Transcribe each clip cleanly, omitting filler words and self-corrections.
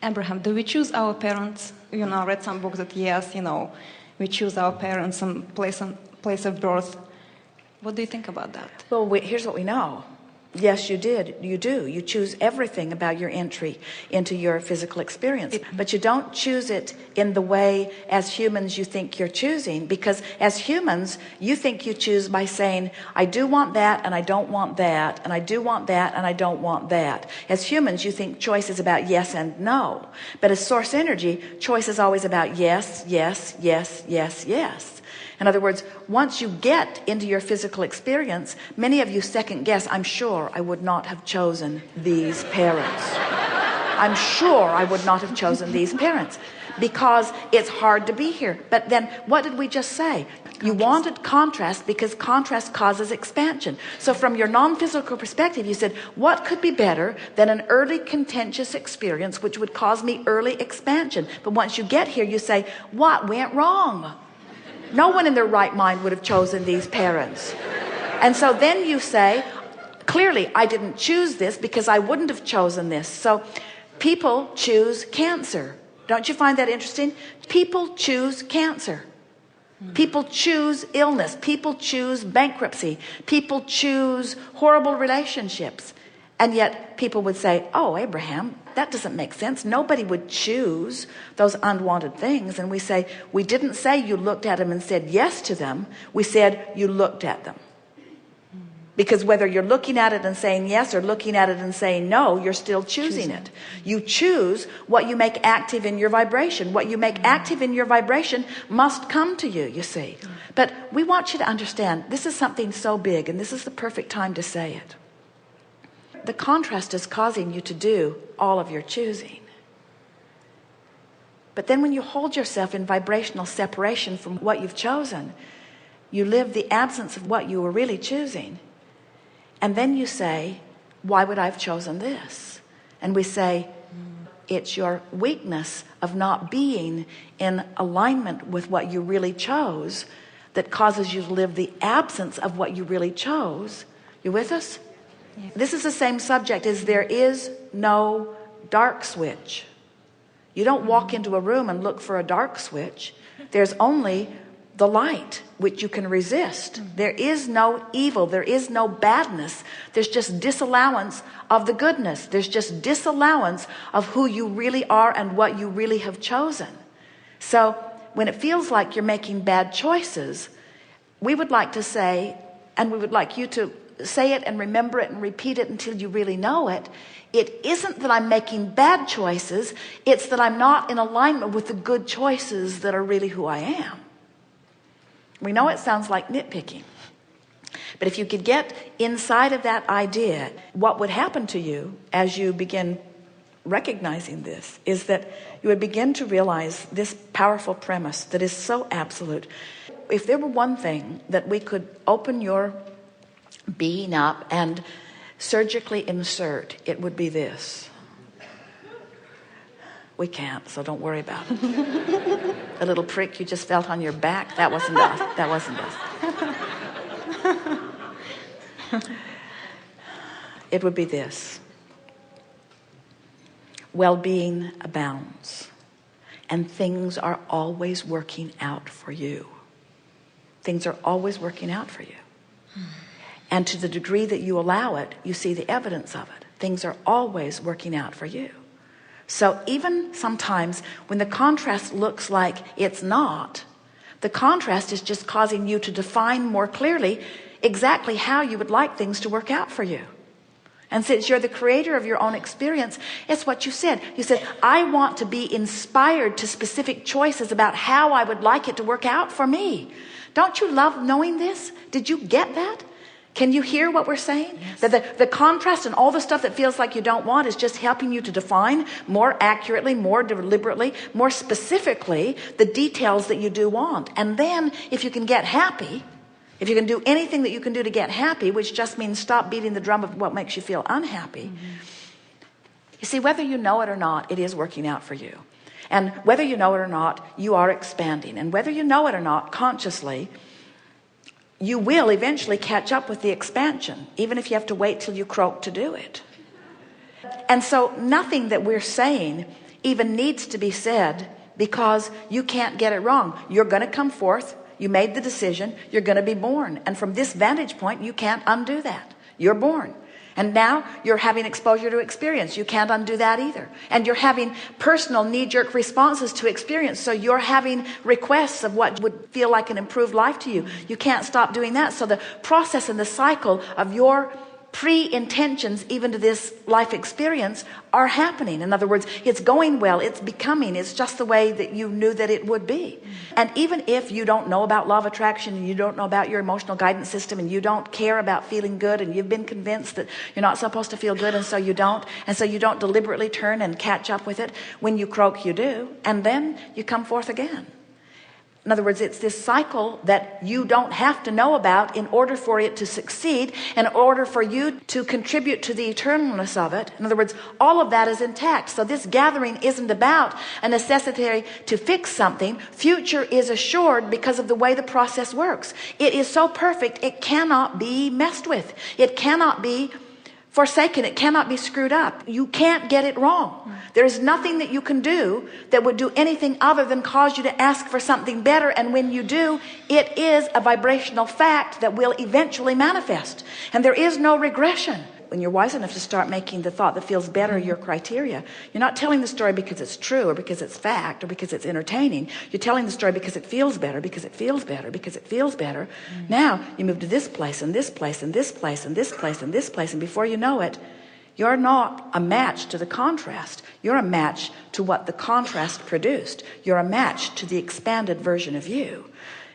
Abraham, do we choose our parents? I read some books that yes, we choose our parents and place of birth. What do you think about that? Well, here's what we know. Yes, you did. You do. You choose everything about your entry into your physical experience. But you don't choose it in the way as humans you think you're choosing. Because as humans, you think you choose by saying, I do want that and I don't want that. And I do want that and I don't want that. As humans, you think choice is about yes and no. But as source energy, choice is always about yes, yes, yes, yes, yes. In other words, once you get into your physical experience, many of you second guess, I'm sure I would not have chosen these parents. I'm sure I would not have chosen these parents because it's hard to be here. But then what did we just say? You wanted contrast because contrast causes expansion. So from your non-physical perspective, you said, what could be better than an early contentious experience which would cause me early expansion? But once you get here, you say, what went wrong? No one in their right mind would have chosen these parents. And so then you say, clearly, I didn't choose this because I wouldn't have chosen this. So people choose cancer. Don't you find that interesting? People choose cancer. People choose illness. People choose bankruptcy. People choose horrible relationships. And yet people would say, oh, Abraham, that doesn't make sense. Nobody would choose those unwanted things. And we say, we didn't say you looked at them and said yes to them. We said you looked at them. Because whether you're looking at it and saying yes or looking at it and saying no, you're still choosing it. You choose what you make active in your vibration. What you make active in your vibration must come to you, you see. But we want you to understand, this is something so big, and this is the perfect time to say it. The contrast is causing you to do all of your choosing. But then when you hold yourself in vibrational separation from what you've chosen, you live the absence of what you were really choosing. And then you say, why would I have chosen this? And we say, it's your weakness of not being in alignment with what you really chose that causes you to live the absence of what you really chose. You with us? Yeah. This is the same subject as there is no dark switch. You don't walk into a room and look for a dark switch. There's only the light, which you can resist. There is no evil. There is no badness. There's just disallowance of the goodness. There's just disallowance of who you really are and what you really have chosen. So when it feels like you're making bad choices, we would like to say, and we would like you to say it and remember it and repeat it until you really know it. It isn't that I'm making bad choices. It's that I'm not in alignment with the good choices that are really who I am. We know it sounds like nitpicking. But if you could get inside of that idea, what would happen to you as you begin recognizing this is that you would begin to realize this powerful premise that is so absolute. If there were one thing that we could open your being up and surgically insert, it would be this. We can't, so don't worry about it. The little prick you just felt on your back, that wasn't us. That wasn't us. It would be this. Well-being abounds, and things are always working out for you. Things are always working out for you. And to the degree that you allow it, you see the evidence of it. Things are always working out for you. So even sometimes when the contrast looks like it's not, the contrast is just causing you to define more clearly exactly how you would like things to work out for you. And since you're the creator of your own experience, it's what you said. You said, I want to be inspired to specific choices about how I would like it to work out for me. Don't you love knowing this? Did you get that? Can you hear what we're saying? Yes. That the contrast and all the stuff that feels like you don't want is just helping you to define more accurately, more deliberately, more specifically the details that you do want. And then if you can get happy, if you can do anything that you can do to get happy, which just means stop beating the drum of what makes you feel unhappy. You see, whether you know it or not, it is working out for you. And whether you know it or not, you are expanding. And whether you know it or not, consciously, you will eventually catch up with the expansion, even if you have to wait till you croak to do it. And so nothing that we're saying even needs to be said, because you can't get it wrong. You're going to come forth. You made the decision. You're going to be born. And from this vantage point, you can't undo that. You're born. And now you're having exposure to experience. You can't undo that either. And you're having personal knee-jerk responses to experience. So you're having requests of what would feel like an improved life to you. You can't stop doing that. So the process and the cycle of your pre-intentions, even to this life experience, are happening. In other words, it's going well, it's becoming, it's just the way that you knew that it would be. And even if you don't know about law of attraction, and you don't know about your emotional guidance system, and you don't care about feeling good, and you've been convinced that you're not supposed to feel good, and so you don't deliberately turn and catch up with it, when you croak, you do, and then you come forth again. In other words, it's this cycle that you don't have to know about in order for it to succeed, in order for you to contribute to the eternalness of it. In other words, all of that is intact. So this gathering isn't about a necessity to fix something. Future is assured because of the way the process works. It is so perfect, it cannot be messed with. It cannot be forsaken. It cannot be screwed up. You can't get it wrong. There is nothing that you can do that would do anything other than cause you to ask for something better. And when you do, it is a vibrational fact that will eventually manifest. And there is no regression. When you're wise enough to start making the thought that feels better your criteria, you're not telling the story because it's true or because it's fact or because it's entertaining. You're telling the story because it feels better, because it feels better, because it feels better. Now you move to this place and this place and this place and this place and this place, and before you know it, you're not a match to the contrast. You're a match to what the contrast produced. You're a match to the expanded version of you.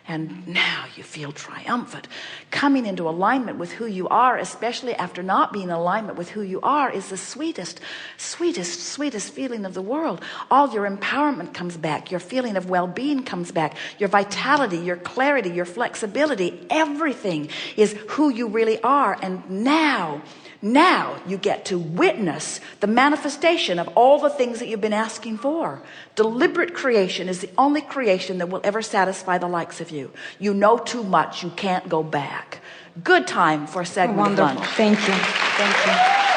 And now you feel triumphant. Coming into alignment with who you are, especially after not being in alignment with who you are, is the sweetest feeling of the world. All your empowerment comes back. Your feeling of well-being comes back. Your vitality, your clarity, your flexibility, everything is who you really are. And now you get to witness the manifestation of all the things that you've been asking for. Deliberate creation is the only creation that will ever satisfy the likes of you. You know too much. You can't go back. Good time for a segment of lunch. Wonderful. Thank you. Thank you.